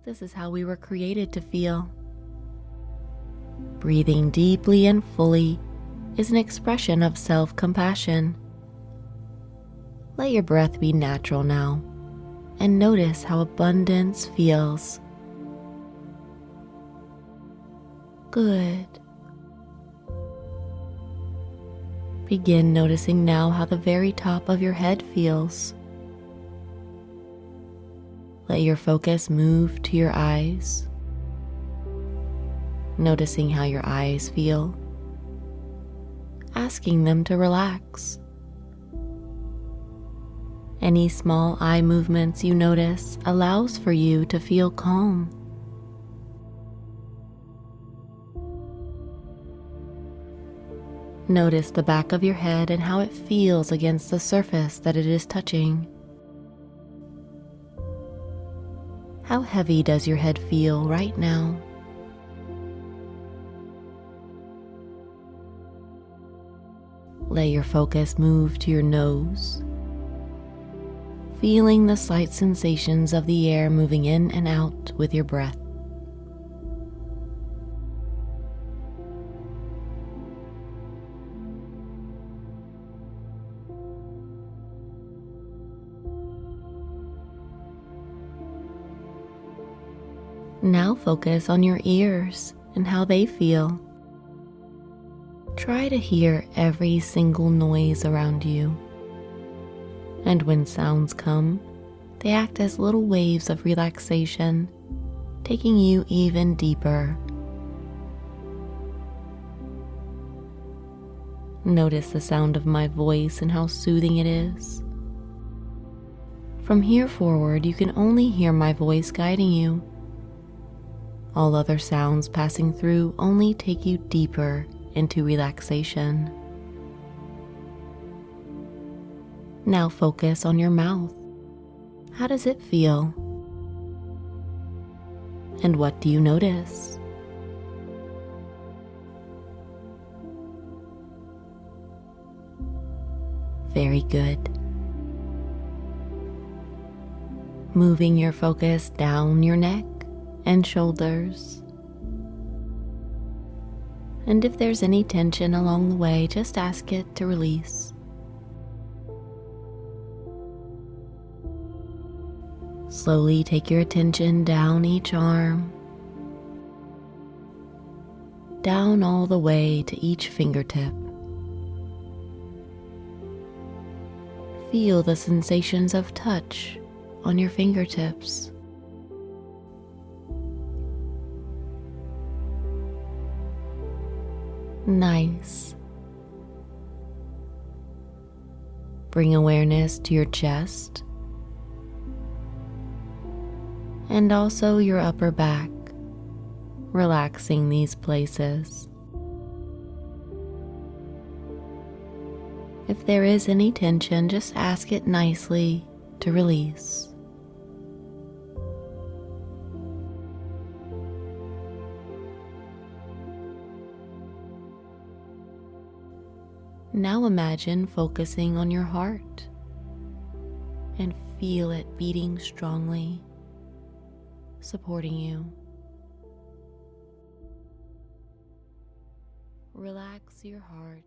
This is how we were created to feel. Breathing deeply and fully is an expression of self-compassion. Let your breath be natural now, and notice how abundance feels. Good. Begin noticing now how the very top of your head feels. Let your focus move to your eyes, noticing how your eyes feel, asking them to relax. Any small eye movements you notice allows for you to feel calm. Notice the back of your head and how it feels against the surface that it is touching. How heavy does your head feel right now? Let your focus move to your nose, feeling the slight sensations of the air moving in and out with your breath. Now focus on your ears and how they feel. Try to hear every single noise around you. And when sounds come, they act as little waves of relaxation, taking you even deeper. Notice the sound of my voice and how soothing it is. From here forward, you can only hear my voice guiding you. All other sounds passing through only take you deeper into relaxation. Now focus on your mouth. How does it feel? And what do you notice? Very good. Moving your focus down your neck and shoulders. And if there's any tension along the way, just ask it to release. Slowly take your attention down each arm, down all the way to each fingertip. Feel the sensations of touch on your fingertips. Nice. Bring awareness to your chest and also your upper back, relaxing these places. If there is any tension, just ask it nicely to release. Now imagine focusing on your heart and feel it beating strongly, supporting you. Relax your heart